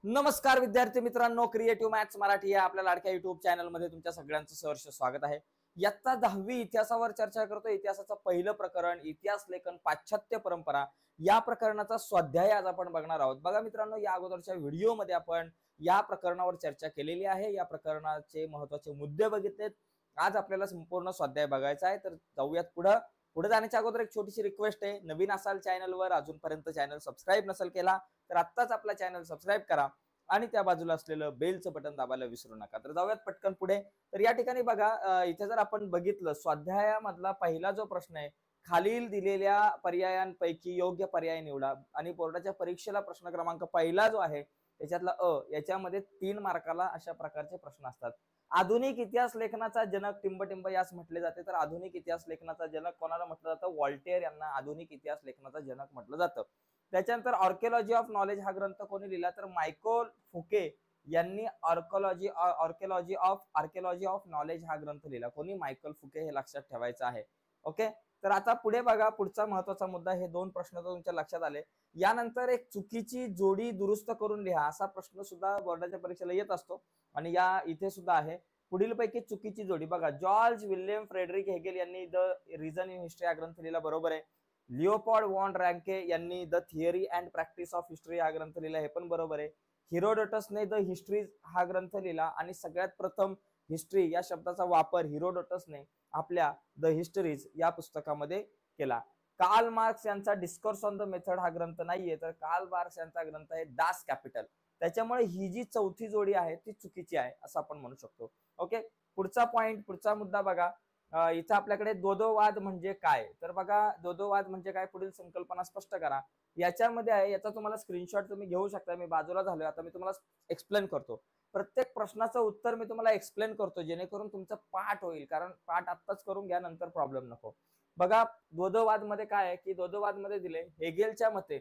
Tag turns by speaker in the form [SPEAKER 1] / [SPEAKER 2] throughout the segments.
[SPEAKER 1] नमस्कार विद्यार्थी मित्रांनो, क्रिएटिव्ह मॅथ्स मराठी या आपल्या लाडक्या युट्यूब चॅनल मध्ये तुमच्या सगळ्यांचं सहर्ष स्वागत आहे। इयत्ता 10वी इतिहासावर चर्चा करतो। इतिहासाचं पहिलं प्रकरण इतिहास लेखन पाश्चात्य परंपरा या प्रकरणाचा स्वाध्याय आज आपण बघणार आहोत। बघा मित्रांनो, या अगोदरच्या व्हिडिओ मध्ये आपण या प्रकरणावर चर्चा केलेली आहे। या प्रकरणाचे महत्त्वाचे मुद्दे बघितलेत। आज आपल्याला संपूर्ण स्वाध्याय बघायचा आहे, तर जाऊयात पुढे जाण्याच्या अगोदर एक छोटीशी रिक्वेस्ट आहे, नवीन असाल चॅनलवर, अजूनपर्यंत चॅनल सबस्क्राइब नसेल केला तर आत्ताच आपला चॅनल सबस्क्राइब करा आणि त्या बाजूला असलेलं बेलचं बटन दाबायला विसरू नका। तर जाऊयात पटकन पुढे। तर या ठिकाणी बघा, इथे जर आपण बघितलं स्वाध्यायामधला पहिला जो प्रश्न आहे, खालील दिलेल्या पर्यायांपैकी योग्य पर्याय निवडा आणि बोर्डाच्या परीक्षेला प्रश्न क्रमांक पहिला जो आहे त्याच्यातला याच्यामध्ये 3 मार्काला अशा प्रकारचे प्रश्न असतात। आधुनिक इतिहास लेखनाचा जनक टिंबटिंब यास म्हटले जाते। तर आधुनिक इतिहास लेखनाचा जनक कोणाला म्हटलं जातं? वॉल्टेयर यांना आधुनिक इतिहास लेखनाचा जनक म्हटलं जातं। त्याच्यानंतर आर्किओलॉजी ऑफ नॉलेज हा ग्रंथ कोणी लिहिला? तर मायकेल फुके यांनी आर्किओलॉजी ऑफ नॉलेज हा ग्रंथ लिहिला। कोणी? मायकेल फुके, हे लक्षात ठेवायचं आहे। ओके, तर आता पुढे बघा, पुढचा महत्वाचा मुद्दा, हे 2 प्रश्न तर तुमच्या लक्षात आले। यानंतर एक चुकीची जोडी दुरुस्त करून लिहा असा प्रश्न सुद्धा बोर्डाच्या परीक्षेला येत असतो आणि या इथे सुद्धा आहे। पुढील पैकी चुकीची जोडी बघा, जॉर्ज विल्यम फ्रेडरिक हेगेल यांनी द रिझन इन हिस्ट्री हा ग्रंथ लिहिला, बरोबर आहे। लिओपोल्ड वॉन रँके यांनी the theory and practice of history हा ग्रंथ लिहिला, हे पण बरोबर आहे। हिरोडोटसने द हिस्ट्री हा ग्रंथ लिहिला आणि सगळ्यात प्रथम हिस्ट्री या शब्दाचा वापर हिरोडोटसने आपल्या द हिस्टरीज या पुस्तकामध्ये केला। कार्ल मार्क्स यांचा डिस्कोर्स ऑन द मेथड हा ग्रंथ नाहीये, तर कार्ल मार्क्स यांचा ग्रंथ आहे दास कॅपिटल। त्याच्यामुळे ही जी चौथी जोडी आहे ती चुकीची आहे असं आपण म्हणू शकतो। ओके, पुढचा पॉइंट, पुढचा मुद्दा बघा, इथं आपल्याकडे द्वंद्ववाद म्हणजे काय? तर बघा, द्वंद्ववाद म्हणजे काय, पुढील संकल्पना स्पष्ट करा। याच्यामध्ये आहे, याचा तुम्हाला स्क्रीनशॉट तुम्ही घेऊ शकता। मी बाजूला झालोय, आता मी तुम्हाला एक्सप्लेन करतो। प्रत्येक प्रश्नाचं उत्तर मी तुम्हाला एक्सप्लेन करतो, जेणेकरून तुमचं पाठ होईल, कारण पाठ आत्ताच करून घ्या, नंतर प्रॉब्लेम नको। बघा, द्वंद्ववाद मध्ये काय आहे की द्वंद्ववाद मध्ये दिले, हेगेलच्या मते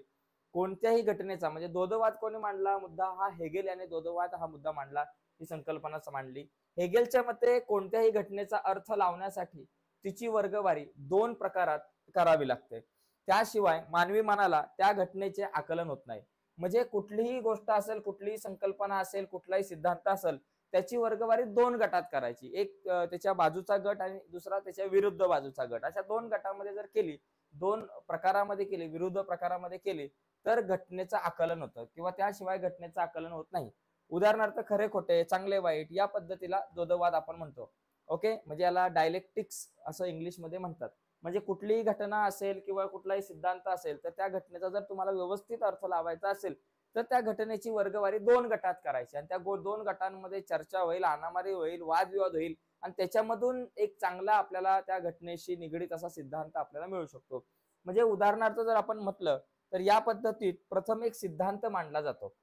[SPEAKER 1] कोणत्याही घटनेचा, म्हणजे द्वंद्ववाद कोणी मांडला मुद्दा? हा हेगेल याने द्वंद्ववाद हा मुद्दा मांडला, ही संकल्पना मांडली। हेगेलच्या मते कोणत्याही घटनेचा अर्थ लावण्यासाठी तिची वर्गवारी 2 प्रकारात करावी लागते, त्याशिवाय मानवी मनाला त्या घटनेचे आकलन होत नाही। म्हणजे कुठलीही गोष्ट असेल, कुठलीही संकल्पना असेल, कुठलाही सिद्धांत असेल, त्याची वर्गवारी 2 गटात करायची, एक त्याच्या बाजूचा गट आणि दुसरा त्याच्या विरुद्ध बाजूचा गट। अशा 2 गटामध्ये जर केली, 2 प्रकारामध्ये केली, विरुद्ध प्रकारामध्ये केली, तर घटनेचं आकलन होतं किंवा त्याशिवाय घटनेचं आकलन होत नाही। उदाहरणार्थ खरे खोटे, चांगले वाईट या पद्धतीला द्वंद्ववाद आपण म्हणतो। ओके, म्हणजे याला डायलेक्टिक्स असं इंग्लिशमध्ये म्हणतात। म्हणजे कुठलीही घटना असेल किंवा कुठलाही सिद्धांत असेल, तर त्या घटनेचा जर तुम्हाला व्यवस्थित अर्थ लावायचा असेल तर त्या घटनेची वर्गवारी 2 गटात करायची आणि त्या 2 गटांमध्ये चर्चा होईल, हाणामारी होईल, वादविवाद होईल आणि त्याच्यामधून एक चांगला आपल्याला त्या घटनेशी निगडीत असा सिद्धांत आपल्याला मिळू शकतो। म्हणजे उदाहरणार्थ जर आपण म्हटलं तर या पद्धतीत प्रथम एक सिद्धांत मांडला जातो,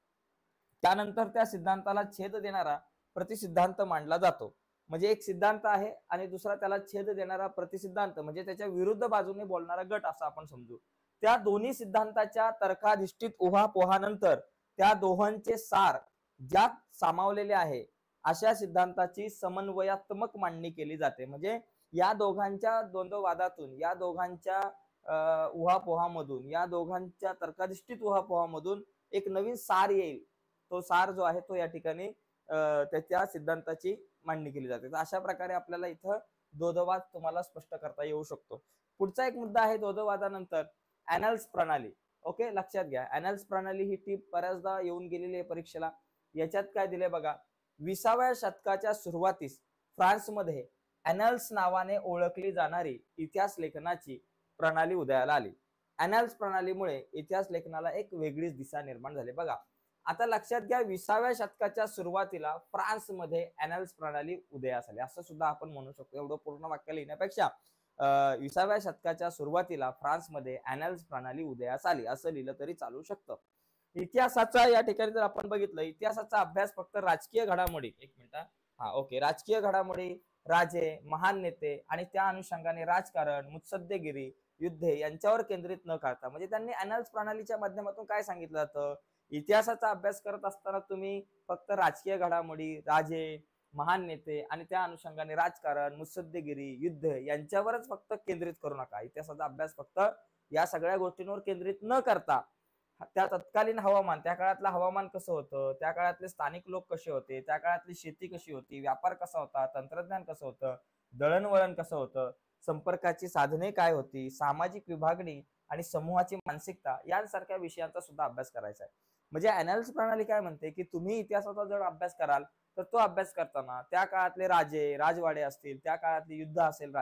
[SPEAKER 1] त्यानंतर त्या सिद्धांताला छेद देणारा प्रतिसिद्धांत मांडला जातो। म्हणजे एक सिद्धांत आहे आणि दुसरा त्याला छेद देणारा प्रतिसिद्धांत, म्हणजे त्याच्या विरुद्ध बाजूने बोलणारा गट असं आपण समजू। त्या दोन्ही सिद्धांताच्या तर्काधिष्ठित उहापोहानंतर त्या दोहोंचे सार ज्यात सामावलेले आहे अशा सिद्धांताची समन्वयात्मक मांडणी केली जाते। म्हणजे या दोघांच्या द्वंद्ववादातून, या दोघांच्या उहापोहामधून, या दोघांच्या तर्काधिष्ठित उहापोहामधून एक नवीन सार येईल। तो सार जो आहे तो या ठिकाणी त्याच्या सिद्धांताची मांडणी केली जाते। तर अशा प्रकारे आपल्याला इथं द्वंद्ववाद तुम्हाला स्पष्ट करता येऊ शकतो। पुढचा एक मुद्दा आहे द्वंद्ववादानंतर ॲनल्स प्रणाली। ओके, लक्षात घ्या, ॲनल्स प्रणाली ही टीप बऱ्याचदा येऊन गेलेली आहे परीक्षेला। याच्यात काय दिले बघा, 20व्या शतकाच्या सुरुवातीस फ्रान्समध्ये ॲनल्स नावाने ओळखली जाणारी इतिहास लेखनाची प्रणाली उदयाला आली। ॲनल्स प्रणालीमुळे इतिहास लेखनाला एक वेगळीच दिशा निर्माण झाली। बघा, आता लक्षात घ्या, 20व्या शतकाच्या सुरुवातीला फ्रान्समध्ये ॲनल्स प्रणाली उदयास आली असं सुद्धा आपण म्हणू शकतो। एवढं पूर्ण वाक्य लिहिण्यापेक्षा 20व्या शतकाच्या सुरुवातीला फ्रान्समध्ये ॲनल्स प्रणाली उदयास आली असं लिहिलं तरी चालू शकतं। इतिहासाचा या ठिकाणी जर आपण बघितलं, इतिहासाचा अभ्यास फक्त राजकीय घडामोडी, एक मिनिट, ओके, राजकीय घडामोडी, राजे, महान नेते आणि त्या अनुषंगाने राजकारण, मुत्सद्देगिरी, युद्धे यांच्यावर केंद्रित न करता, म्हणजे त्यांनी ॲनल्स प्रणालीच्या माध्यमातून काय सांगितलं जातं, इतिहासाचा अभ्यास करत असताना तुम्ही फक्त राजकीय घडामोडी, राजे, महान नेते आणि त्या अनुषंगाने राजकारण, मुत्सद्देगिरी, युद्ध यांच्यावरच फक्त केंद्रित करू नका। इतिहासाचा अभ्यास फक्त या सगळ्या गोष्टींवर केंद्रित न करता त्या तत्कालीन हवामान, त्या काळातलं हवामान कसं होतं, त्या काळातले स्थानिक लोक कसे होते, त्या काळातली शेती कशी होती, व्यापार कसा होता, तंत्रज्ञान कसं होतं, दळणवळण कसं होतं, संपर्काची साधने काय होती, सामाजिक विभागणी आणि समूहाची मानसिकता यांसारख्या विषयांचा सुद्धा अभ्यास करायचा आहे. म्हणजे अनालिसिस प्रणाली काय म्हणते की तुम्ही इतिहासाचा जर अभ्यास कराल तर तो अभ्यास करताना त्या काळातले राजे राजवाडे असतील, त्या काळातली युद्ध असेल,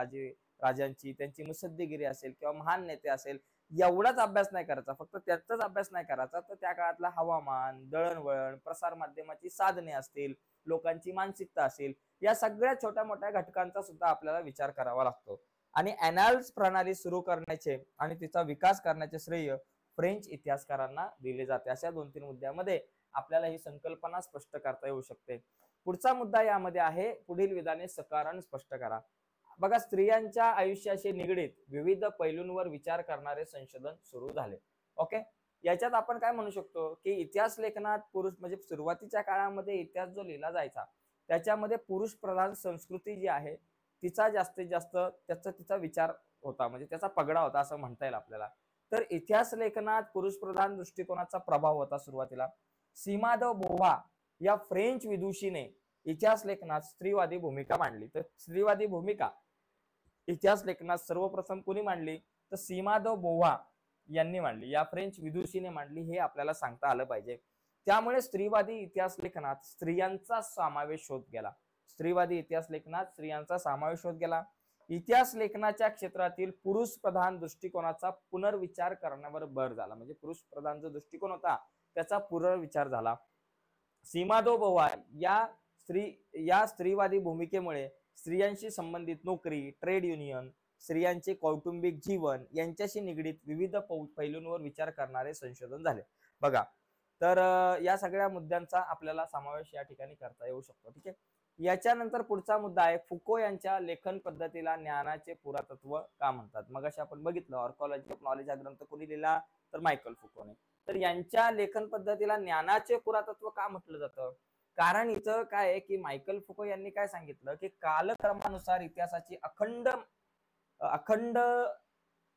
[SPEAKER 1] राजांची त्यांची मुत्सद्देगिरी असेल किंवा महान नेते असेल, एवढाच अभ्यास नाही करायचा, फक्त त्याचाच अभ्यास नाही करायचा, तर त्या काळातला हवामान, दळणवळण, प्रसार माध्यमाची साधने असतील, लोकांची मानसिकता असेल, या सगळ्या छोट्या मोठ्या घटकांचा सुद्धा आपल्याला विचार करावा लागतो. आणि अनालिसिस प्रणाली सुरू करण्याचे आणि तिचा विकास करण्याचे श्रेय फ्रेंच इतिहासकारांना दिले जाते. अशा 2-3 मुद्द्यामध्ये आपल्याला ही संकल्पना स्पष्ट करता येऊ शकते. पुढचा मुद्दा यामध्ये आहे, पुढील विधाने सकारण स्पष्ट करा. बघा, स्त्रियांच्या आयुष्याशी निगडीत विविध पैलूंवर विचार करणारे संशोधन सुरू झाले. ओके, याच्यात आपण काय म्हणू शकतो की इतिहास लेखनात पुरुष म्हणजे सुरुवातीच्या काळामध्ये इतिहास जो लिहिला जायचा त्याच्यामध्ये पुरुष प्रधान संस्कृती जी आहे तिचा जास्तीत जास्त तिचा विचार होता, म्हणजे त्याचा पगडा होता असं म्हणता येईल आपल्याला. तर इतिहास लेखनात पुरुष प्रधान दृष्टिकोनाचा प्रभाव होता सुरुवातीला. सीमा द बोव्हा या फ्रेंच विदुषीने इतिहास लेखनात स्त्रीवादी भूमिका मांडली. तर स्त्रीवादी भूमिका इतिहास लेखनात सर्वप्रथम कोणी मांडली, तर सीमा द बोव्हा यांनी मांडली, या फ्रेंच विदुषीने मांडली, हे आपल्याला सांगता आलं पाहिजे. त्यामुळे स्त्रीवादी इतिहास लेखनात स्त्रियांचा समावेश होत गेला. स्त्रीवादी इतिहास लेखनात स्त्रियांचा समावेश होत गेला. इतिहास लेखनाच्या क्षेत्रातील पुरुष प्रधान दृष्टिकोनाचा पुनर्विचार करण्यावर भर झाला. म्हणजे पुरुष प्रधान जो दृष्टिकोन होता त्याचा पुनर्विचार झाला. सीमा दो बोव्हा या स्त्रीवादी भूमिकेमुळे स्त्रियांशी संबंधित नोकरी, ट्रेड युनियन, स्त्रियांचे कौटुंबिक जीवन यांच्याशी निगडीत विविध पैलूंवर विचार करणारे संशोधन झाले. बघा, तर या सगळ्या मुद्द्यांचा आपल्याला समावेश या ठिकाणी करता येऊ शकतो. ठीक आहे. याच्यानंतर पुढचा मुद्दा आहे, फुको यांच्या लेखन पद्धतीला ज्ञानाचे पुरातत्व का म्हणतात. मग अशा आपण बघितलं, ऑर्कॉलॉजी ऑफ नॉलेज हा ग्रंथ कोणी लिहिला, तर मायकल फुकोने. तर यांच्या लेखन पद्धतीला ज्ञानाचे पुरातत्व का म्हटलं जातं, कारण इथं काय आहे की मायकल फुको यांनी काय सांगितलं की कालक्रमानुसार इतिहासाची अखंड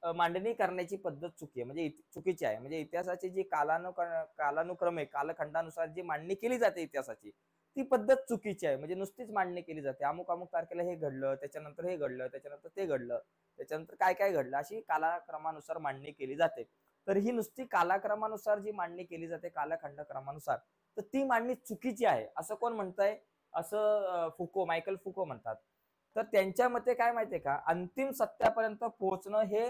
[SPEAKER 1] मांडणी करण्याची पद्धत म्हणजे चुकीची आहे. म्हणजे इतिहासाची जी कालानुक्रमे कालखंडानुसार जी मांडणी केली जाते इतिहासाची, ती पद्धत चुकीची आहे. म्हणजे नुसतीच मांडणी केली जाते, अमुक अमुक तारखेला हे घडलं, त्याच्यानंतर हे घडलं, त्याच्यानंतर ते घडलं, त्याच्यानंतर काय काय घडलं, अशी कालक्रमानुसार मांडणी केली जाते. तर ही नुसती कालक्रमानुसार जी मांडणी केली जाते कालखंड क्रमानुसार, तर ती मांडणी चुकीची आहे असं कोण म्हणतंय, असं मायकल फुको म्हणतात. तर त्यांच्या मते काय माहितीये का, अंतिम सत्यापर्यंत पोहोचणं हे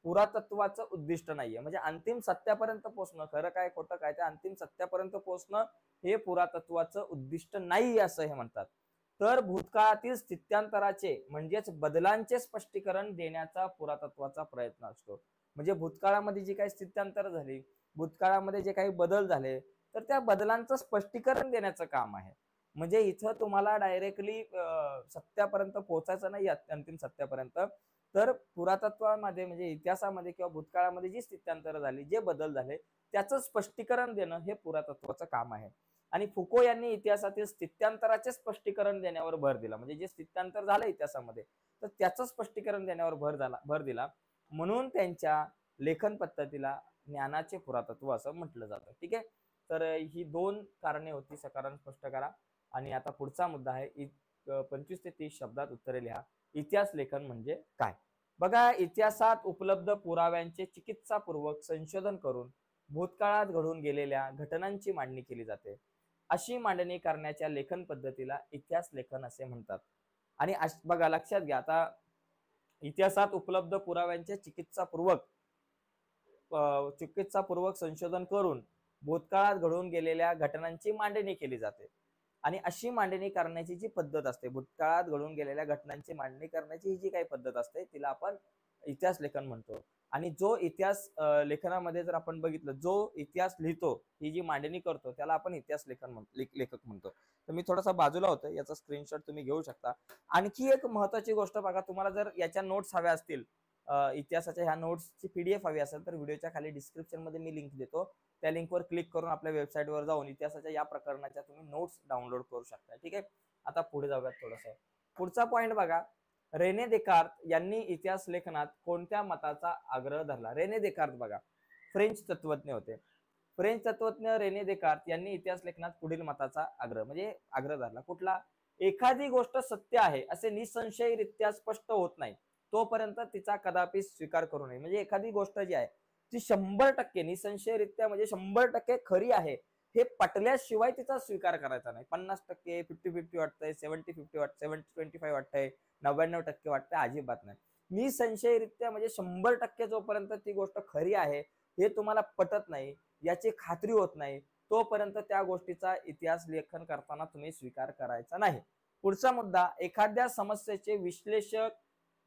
[SPEAKER 1] पुरातत्वाचं उद्दिष्ट नाहीये. म्हणजे अंतिम सत्यापर्यंत पोहोचणं, खरं काय खोटं काय, त्या अंतिम सत्यापर्यंत पोहोचणं हे पुरातत्वाचं उद्दिष्ट नाही असं हे म्हणतात. तर भूतकाळातील स्थित्यांतराचे म्हणजेच बदलांचे स्पष्टीकरण देण्याचा पुरातत्वाचा प्रयत्न असतो. म्हणजे भूतकाळामध्ये जी काही स्थित्यांतर झाली, भूतकाळामध्ये जे काही बदल झाले, तर त्या बदलांचं स्पष्टीकरण देण्याचं काम आहे. म्हणजे इथं तुम्हाला डायरेक्टली सत्यापर्यंत पोहोचायचं नाही, अंतिम सत्यापर्यंत. तर पुरातत्वामध्ये म्हणजे इतिहासामध्ये किंवा भूतकाळामध्ये जी स्थित्यांतर झाली, जे बदल झाले, त्याचं स्पष्टीकरण देणं हे पुरातत्वाचं काम आहे. आणि फुको यांनी इतिहासातील स्थित्यांतराचे स्पष्टीकरण देण्यावर भर दिला. म्हणजे जे स्थित्यांतर झालं इतिहासामध्ये, तर त्याचं स्पष्टीकरण देण्यावर भर दिला. म्हणून त्यांच्या लेखन पद्धतीला ज्ञानाचे पुरातत्व असं म्हटलं जातं. ठीक आहे. तर ही 2 कारणे होती, सकारण स्पष्ट करा. आणि आता पुढचा मुद्दा आहे, 25 ते 30 शब्दात उत्तरे लिहा. इतिहास लेखन म्हणजे काय. बघा, इतिहासात उपलब्ध पुराव्यांचे चिकित्सापूर्वक संशोधन करून भूतकाळात घडून गेलेल्या घटनांची मांडणी केली जाते. अशी मांडणी करण्याच्या लेखन पद्धतीला इतिहास लेखन असे म्हणतात. आणि बघा, लक्षात घ्या, आता इतिहासात उपलब्ध पुराव्यांचे चिकित्सापूर्वक संशोधन करून भूतकाळात घडून गेलेल्या घटनांची मांडणी केली जाते. आणि अशी मांडणी करण्याची जी पद्धत असते, भूतकाळात घडून गेलेल्या घटनांची मांडणी करण्याची ही जी काही पद्धत असते, तिला आपण इतिहास लेखन म्हणतो. आणि जो इतिहास लेखनामध्ये जर आपण बघितलं, जो इतिहास लिहितो, ही जी मांडणी करतो, त्याला आपण इतिहास लेखक म्हणतो. तर मी थोडासा बाजूला होतो, याचा स्क्रीनशॉट तुम्ही घेऊ शकता. आणखी एक महत्वाची गोष्ट बघा, तुम्हाला जर याच्या नोट्स हव्या असतील, इतिहासाच्या ह्या नोट्सची PDF हवी असेल, तर व्हिडिओच्या खाली डिस्क्रिप्शन मध्ये मी लिंक देतो. त्या लिंकवर क्लिक करून आपल्या वेबसाईटवर जाऊन इतिहासाच्या या प्रकरणाच्या तुम्ही नोट्स डाउनलोड करू शकता. ठीक आहे. आता पुढे जाऊयात थोडंसं. पुढचा पॉइंट बघा, रेने देकार्त यांनी इतिहास लेखनात कोणत्या मताचा आग्रह धरला. रेने देकार्त बघा फ्रेंच तत्वज्ञ होते. फ्रेंच तत्वज्ञ रेने देकार्त यांनी इतिहास लेखनात पुढील मताचा आग्रह धरला. कुठला? एखादी गोष्ट सत्य आहे असे निसंशयरित्या स्पष्ट होत नाही तोपर्यंत तिचा कदापि स्वीकार करू नये. म्हणजे एखादी गोष्ट जी आहे ती 100% निसंशयरित्या म्हणजे 100% खरी आहे हे पटल्याशिवाय तिचा स्वीकार करायचा नाही. 50%, 50-50 वाटतंय, 70-50 वाटतंय, 70-25 वाटतंय, 99% वाटतंय, अजिबात नाही. निसंशयरित्या म्हणजे 100% जोपर्यंत ती गोष्ट खरी आहे हे तुम्हाला पटत नाही, याची खात्री होत नाही, तोपर्यंत त्या गोष्टीचा इतिहास लेखन करताना तुम्ही स्वीकार करायचा नाही. पुढचा मुद्दा, एखाद्या समस्येचे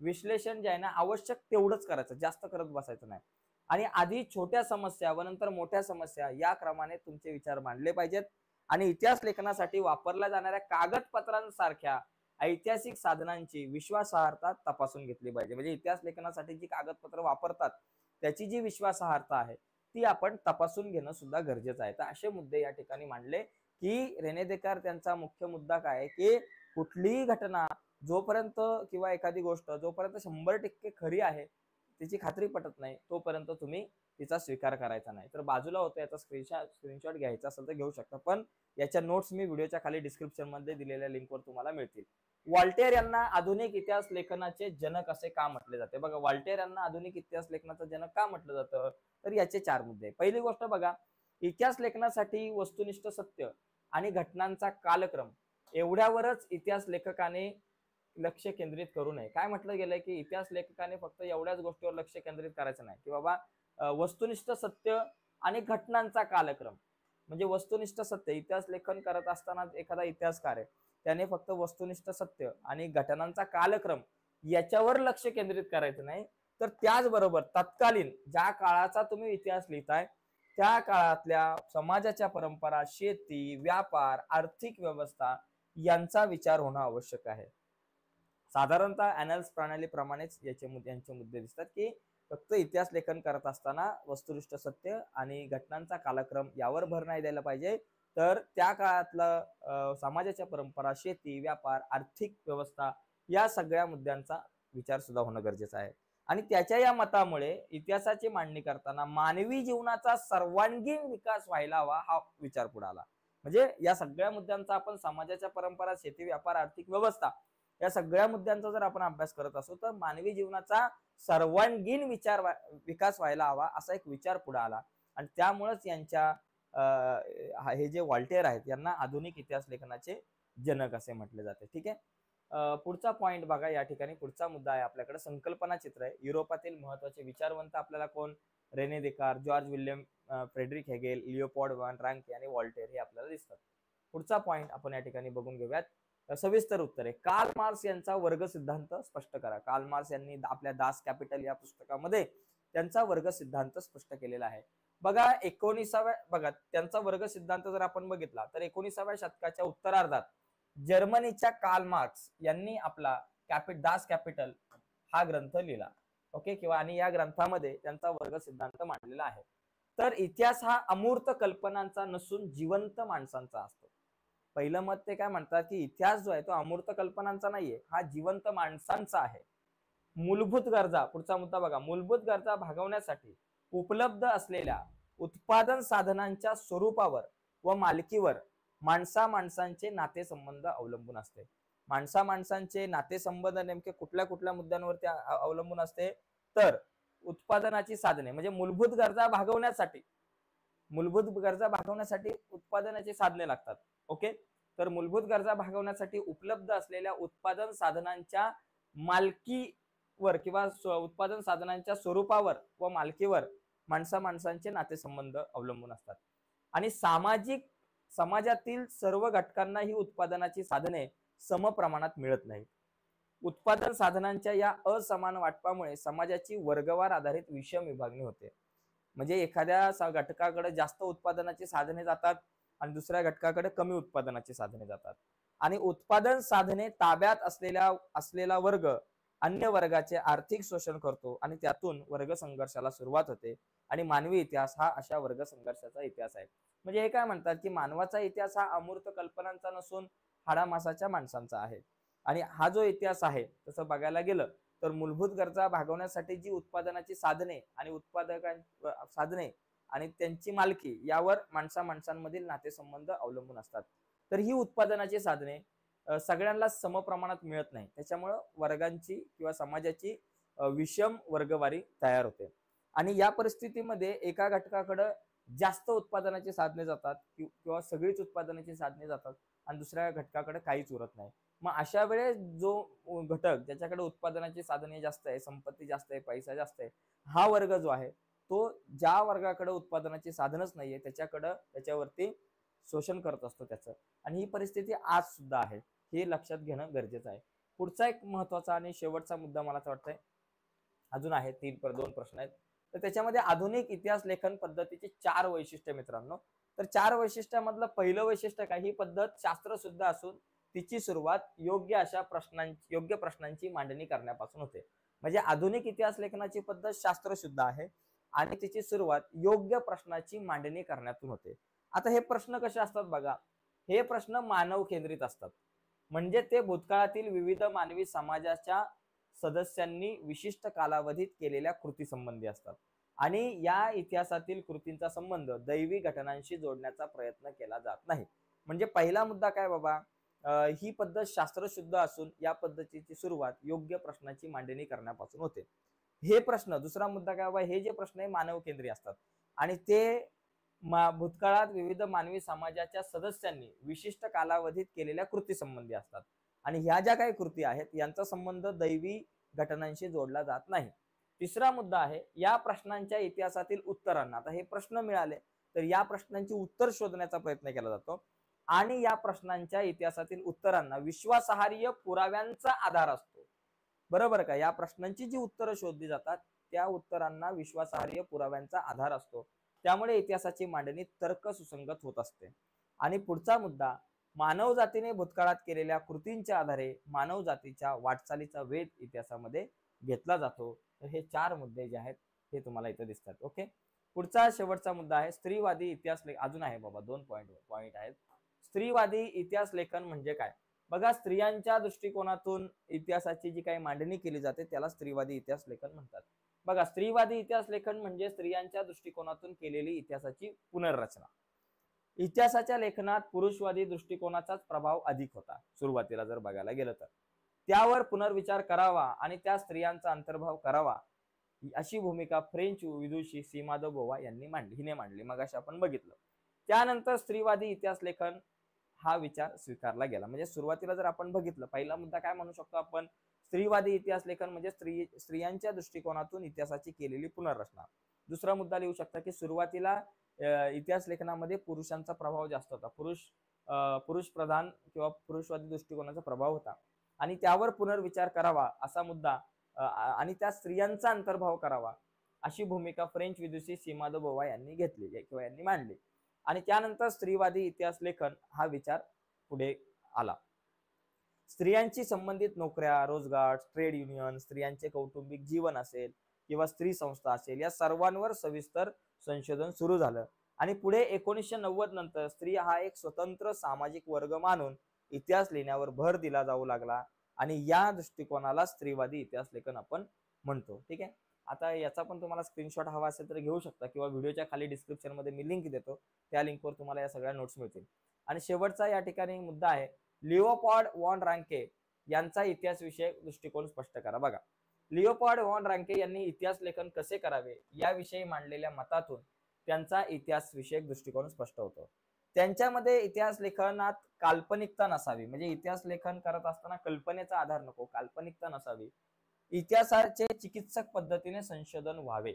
[SPEAKER 1] विश्लेषण जे आहे ना आवश्यक तेवढंच करायचं, जास्त करत बसायचं नाही. आणि आधी छोट्या समस्या व नंतर मोठ्या समस्या या क्रमाने तुमचे विचार मांडले पाहिजेत. आणि इतिहास लेखनासाठी वापरल्या जाणाऱ्या कागदपत्रांसारख्या ऐतिहासिक साधनांची विश्वासार्हता तपासून घेतली पाहिजे. म्हणजे इतिहास लेखनासाठी जी कागदपत्र वापरतात त्याची जी विश्वासार्हता आहे ती आपण तपासून घेणं सुद्धा गरजेचं आहे. तर असे मुद्दे या ठिकाणी मांडले की रेने देकार्त त्यांचा मुख्य मुद्दा काय आहे की कुठलीही घटना जोपर्यंत किंवा एखादी गोष्ट जोपर्यंत 100% खरी आहे तिची खात्री पटत नाही तोपर्यंत तुम्ही तिचा स्वीकार करायचा नाही. तर बाजूला होतं याचा स्क्रीनशॉट घ्यायचा असेल तर घेऊ शकता, पण याच्या नोट्स मी व्हिडिओच्या खाली डिस्क्रिप्शन मध्ये दिलेल्या लिंकवर तुम्हाला मिळतील. वॉल्टेर यांना आधुनिक इतिहास लेखनाचे जनक असे का म्हटले जाते? बघा, वॉल्टेर यांना आधुनिक इतिहास लेखनाचं जनक का म्हटलं जातं? तर याचे 4 मुद्दे. पहिली गोष्ट बघा, इतिहास लेखनासाठी वस्तुनिष्ठ सत्य आणि घटनांचा कालक्रम एवढ्यावरच इतिहास लेखकाने लक्ष केंद्रित करू नये. काय म्हटलं गेलंय की इतिहास लेखकाने फक्त एवढ्याच गोष्टीवर लक्ष केंद्रित करायचं नाही की बाबा वस्तुनिष्ठ सत्य आणि घटनांचा कालक्रम. म्हणजे वस्तुनिष्ठ सत्य, इतिहास लेखन करत असताना एखादा इतिहासकार आहे त्याने फक्त वस्तुनिष्ठ सत्य आणि घटनांचा कालक्रम याच्यावर लक्ष केंद्रित करायचं नाही, तर त्याचबरोबर तत्कालीन ज्या काळाचा तुम्ही इतिहास लिहिताय त्या काळातल्या समाजाच्या परंपरा, शेती, व्यापार, आर्थिक व्यवस्था यांचा विचार होणं आवश्यक आहे. साधारणतः अॅनल्स प्रणालीप्रमाणेच यांचे मुद्दे दिसतात की फक्त इतिहास लेखन करत असताना वस्तुनिष्ठ सत्य आणि घटनांचा कालक्रम यावर भर नाही द्यायला पाहिजे, तर त्या काळातला समाजाच्या परंपरा, शेती, व्यापार, आर्थिक व्यवस्था या सगळ्या मुद्द्यांचा विचार सुद्धा होणं गरजेचं आहे. आणि त्याच्या या मतामुळे इतिहासाची मांडणी करताना मानवी जीवनाचा सर्वांगीण विकास व्हायला हवा हा विचार पुढे आला. म्हणजे या सगळ्या मुद्द्यांचा आपण समाजाच्या परंपरा, शेती, व्यापार, आर्थिक व्यवस्था या सगळ्या मुद्द्यांचा जर आपण अभ्यास करत असू तर मानवी जीवनाचा सर्वांगीण विकास व्हायला हवा असा एक विचार पुढे आला. आणि त्यामुळेच यांच्या हे जे वॉल्टेर आहेत यांना आधुनिक इतिहास लेखनाचे जनक असे म्हटले जाते. ठीक आहे. पुढचा पॉइंट बघा, या ठिकाणी पुढचा मुद्दा आहे आपल्याकडे संकल्पना चित्र आहे. युरोपातील महत्वाचे विचारवंत आपल्याला कोण? René Descartes, George William, Friedrich Hegel, Leopold von Ranke आणि वॉल्टेर हे आपल्याला दिसतात. पुढचा पॉइंट आपण या ठिकाणी बघून घेऊयात. सविस्तर उत्तर आहे, कार्ल मार्क्स यांचा वर्ग सिद्धांत स्पष्ट करा. कार्ल मार्क्स यांनी आपल्या दास कॅपिटल या पुस्तकामध्ये त्यांचा वर्ग सिद्धांत स्पष्ट केलेला आहे. बघा, बघा त्यांचा वर्ग सिद्धांत जर आपण बघितला तर 19व्या शतकाच्या उत्तरार्धात जर्मनीच्या कार्ल मार्क्स यांनी आपला दास कॅपिटल हा ग्रंथ लिहिला. ओके, किंवा आणि या ग्रंथामध्ये त्यांचा वर्ग सिद्धांत मांडलेला आहे. तर इतिहास हा अमूर्त कल्पनांचा नसून जिवंत माणसांचा असतो. पहिलं मत ते काय म्हणतात की इतिहास जो आहे तो अमूर्त कल्पनांचा नाहीये, हा जिवंत माणसांचा आहे. मूलभूत गरजा, पुढचा मुद्दा बघा, मूलभूत गरजा भागवण्यासाठी उपलब्ध असलेल्या उत्पादन साधनांच्या स्वरूपावर व मालकीवर माणसांचे नातेसंबंध अवलंबून असते. माणसांचे नातेसंबंध नेमके कुठल्या कुठल्या मुद्द्यांवरती अवलंबून असते? तर उत्पादनाची साधने म्हणजे मूलभूत गरजा भागवण्यासाठी उत्पादनाची साधने लागतात. ओके, तर मूलभूत गरजा भागवण्यासाठी उपलब्ध असलेल्या उत्पादन साधनांच्या मालकीवर किंवा उत्पादन साधनांच्या स्वरूपावर व मालकीवर माणसांचे नातेसंबंध अवलंबून असतात. आणि समाजातील सर्व घटकांना ही उत्पादनाची साधने समप्रमाणात मिळत नाहीत. उत्पादन साधनांच्या या असमान वाटपामुळे समाजाची वर्गवार आधारित विषम विभागणी होते. म्हणजे एखाद्या घटकाकडे जास्त उत्पादनाची साधने जातात आणि दुसऱ्या घटकाकडे कमी उत्पादनाची साधने जातात. आणि उत्पादन साधने ताब्यात असलेला वर्ग अन्य वर्गाचे आर्थिक शोषण करतो आणि त्यातून वर्ग संघर्षाला सुरुवात होते. आणि मानवी इतिहास हा अशा वर्ग संघर्षाचा इतिहास आहे. म्हणजे हे काय म्हणतात की मानवाचा इतिहास हा अमूर्त कल्पनांचा नसून हाडामासाच्या माणसांचा आहे. आणि हा जो इतिहास आहे तसं बघायला गेलं तर मूलभूत गरजा भागवण्यासाठी जी उत्पादनाची साधने आणि साधने आणि त्यांची मालकी यावर माणसांमधील नातेसंबंध अवलंबून असतात. तर ही उत्पादनाची साधने सगळ्यांना समप्रमाणात मिळत नाही, त्याच्यामुळं वर्गांची किंवा समाजाची विषम वर्गवारी तयार होते. आणि या परिस्थितीमध्ये एका घटकाकडे जास्त उत्पादनाची साधने जातात किंवा सगळीच उत्पादनाची साधने जातात आणि दुसऱ्या घटकाकडे काहीच उरत नाही. मग अशा वेळेस जो घटक ज्याच्याकडे उत्पादनाची साधने जास्त आहे, संपत्ती जास्त आहे, पैसा जास्त आहे, हा वर्ग जो आहे तो ज्या वर्गाकडे उत्पादनाची साधनच नाहीये त्याच्यावरती शोषण करत असतो त्याचं. आणि ही परिस्थिती आज सुद्धा आहे, हे लक्षात घेणं गरजेचं आहे. पुढचा एक महत्वाचा आणि शेवटचा मुद्दा मला असं वाटतंय, अजून आहे दोन प्रश्न आहेत. तर त्याच्यामध्ये आधुनिक इतिहास लेखन पद्धतीची 4 वैशिष्ट्य मित्रांनो. तर 4 वैशिष्ट्यामधलं पहिलं वैशिष्ट्य काय, ही पद्धत शास्त्रशुद्ध असून तिची सुरुवात योग्य प्रश्नांची मांडणी करण्यापासून होते. म्हणजे आधुनिक इतिहास लेखनाची पद्धत शास्त्रशुद्ध आहे आणि तिची सुरुवात योग्य प्रश्नाची मांडणी करण्यातून होते. आता हे प्रश्न कसे असतात बघा, हे प्रश्न मानव केंद्रित असतात. म्हणजे ते भूतकाळातील विविध मानवी समाजाच्या सदस्यांनी विशिष्ट कालावधीत केलेल्या कृती संबंधी असतात आणि या इतिहासातील कृतींचा संबंध दैवी घटनांशी जोडण्याचा प्रयत्न केला जात नाही. म्हणजे पहिला मुद्दा काय बाबा, ही पद्धत शास्त्रशुद्ध असून या पद्धतीची सुरुवात योग्य प्रश्नाची मांडणी करण्यापासून होते. हे प्रश्न, दुसरा मुद्दा काय बाबा, हे जे प्रश्न आहे मानव केंद्रीय असतात आणि ते भूतकाळात विविध मानवी समाजाच्या सदस्यांनी विशिष्ट कालावधीत केलेल्या कृती संबंधी असतात आणि ह्या ज्या काही कृती आहेत यांचा संबंध दैवी घटनांशी जोडला जात नाही. तिसरा मुद्दा आहे, या प्रश्नांच्या इतिहासातील उत्तरांना, आता हे प्रश्न मिळाले तर या प्रश्नांची उत्तर शोधण्याचा प्रयत्न केला जातो आणि या प्रश्नांच्या इतिहासातील उत्तरांना विश्वासार्ह पुराव्यांचा आधार असतो. बरोबर का? या प्रश्नांची जी उत्तरं शोधली जातात त्या उत्तरांना विश्वासार्ह पुराव्यांचा आधार असतो. त्यामुळे इतिहासाची मांडणी तर्क सुसंगत होत असते. आणि पुढचा मुद्दा, मानव जातीने भूतकाळात केलेल्या कृतींच्या आधारे मानव जातीच्या वाटचालीचा वेध इतिहासामध्ये घेतला जातो. तर हे 4 मुद्दे जे आहेत हे तुम्हाला इथे दिसतात. ओके, पुढचा शेवटचा मुद्दा आहे स्त्रीवादी इतिहास अजून आहे बाबा, 2 पॉइंट आहेत. स्त्रीवादी इतिहास लेखन म्हणजे काय? बघा, स्त्रियांच्या दृष्टिकोनातून इतिहासाची जी काही मांडणी केली जाते त्याला स्त्रीवादी इतिहास लेखन म्हणतात. बघा, स्त्रीवादी इतिहास लेखन म्हणजे स्त्रियांच्या दृष्टिकोनातून केलेली इतिहासाची पुनर्रचना. इतिहासाच्या लेखनात पुरुषवादी दृष्टिकोनाचाच प्रभाव अधिक होता सुरुवातीला जर बघायला गेलं तर. त्यावर पुनर्विचार करावा आणि त्या स्त्रियांचा अंतर्भाव करावा अशी भूमिका फ्रेंच विदुषी सीमा दो बोवा हिने मांडली, मगाशी आपण बघितलं. त्यानंतर स्त्रीवादी इतिहास लेखन हा विचार स्वीकारला गेला. म्हणजे सुरुवातीला जर आपण बघितलं, पहिला मुद्दा काय म्हणू शकतो आपण, स्त्रीवादी इतिहास लेखन म्हणजे स्त्रियांच्या दृष्टिकोनातून इतिहासाची केलेली पुनर्रचना. दुसरा मुद्दा लिहू शकता की सुरुवातीला इतिहास लेखनामध्ये पुरुषांचा प्रभाव जास्त होता, पुरुष प्रधान किंवा पुरुषवादी दृष्टिकोनाचा प्रभाव होता आणि त्यावर पुनर्विचार करावा असा मुद्दा आणि त्या स्त्रियांचा अंतर्भाव करावा अशी भूमिका फ्रेंच विदुषी सीमा दो बोवा यांनी घेतली किंवा यांनी मांडली. आणि त्यानंतर स्त्रीवादी इतिहास लेखन हा विचार पुढे आला. स्त्रियांची संबंधित नोकऱ्या, रोजगार, ट्रेड युनियन, स्त्रियांचे कौटुंबिक जीवन असेल किंवा स्त्री संस्था असेल, या सर्वांवर सविस्तर संशोधन सुरू झालं आणि पुढे 1990 नंतर स्त्री हा एक स्वतंत्र सामाजिक वर्ग मानून इतिहास लिहिण्यावर भर दिला जाऊ लागला आणि या दृष्टिकोनाला स्त्रीवादी इतिहास लेखन आपण म्हणतो. ठीक आहे, आता याचा पण तुम्हाला स्क्रीनशॉट हवा असेल तर घेऊ शकता किंवा व्हिडिओच्या खाली डिस्क्रिप्शन मध्ये मी लिंक देतो, त्या लिंकवर तुम्हाला या सगळ्या नोट्स मिळतील. आणि शेवटचा या ठिकाणी मुद्दा आहे, लिओपॉल्ड वॉन रँके यांचा इतिहास विषयक दृष्टिकोन स्पष्ट करा. बघा, लिओपॉल्ड वॉन रँके यांनी इतिहास लेखन कसे करावे याविषयी मांडलेल्या मतातून त्यांचा इतिहास विषयक दृष्टिकोन स्पष्ट होतो. त्यांच्यामध्ये इतिहास लेखनात काल्पनिकता नसावी, म्हणजे इतिहास लेखन करत असताना कल्पनेचा आधार नको, काल्पनिकता नसावी, इतिहासाचे चिकित्सक पद्धतीने संशोधन व्हावे.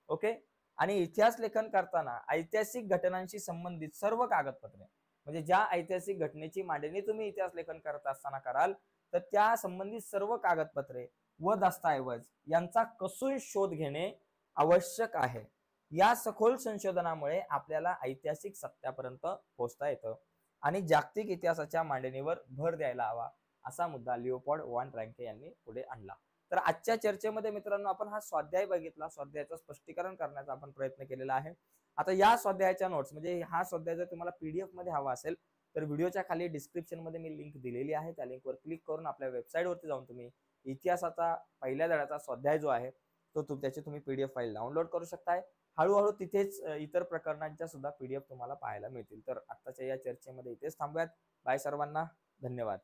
[SPEAKER 1] ओके, आणि इतिहास लेखन करताना ऐतिहासिक घटनांशी संबंधित सर्व कागदपत्रे, म्हणजे ज्या ऐतिहासिक घटनेची मांडणी तुम्ही इतिहास लेखन करत असताना कराल तर त्या संबंधित सर्व कागदपत्रे व दस्तऐवज यांचा कसून शोध घेणे आवश्यक आहे. या सखोल संशोधनामुळे आपल्याला ऐतिहासिक सत्यापर्यंत पोहोचता येतं आणि जागतिक इतिहासाच्या मांडणीवर भर द्यायला हवा असा मुद्दा लिओपॉल्ड वॉन रँके यांनी पुढे आणला. तर आजच्या चर्चेमध्ये मित्रांनो आपण हा स्वाध्याय बघितला, स्वाध्यायाचं स्पष्टीकरण करण्याचा आपण प्रयत्न केलेला आहे. आता या स्वाध्यायाच्या नोट्स, म्हणजे हा स्वाध्याय जर तुम्हाला पीडीएफ मध्ये हवा असेल तर व्हिडिओच्या खाली डिस्क्रिप्शन मध्ये मी लिंक दिलेली आहे, त्या लिंकवर क्लिक करून आपल्या वेबसाईटवरती जाऊन तुम्ही इतिहासाचा पहिल्या धड्याचा स्वाध्याय जो आहे तो त्याची तुम्ही पीडीएफ फाईल डाउनलोड करू शकताय. हळूहळू तिथेच इतर प्रकरणांच्या सुद्धा PDF तुम्हाला पाहायला मिळतील. तर आत्ताच्या या चर्चेमध्ये इथेच थांबूयात. बाय सर्वांना, धन्यवाद.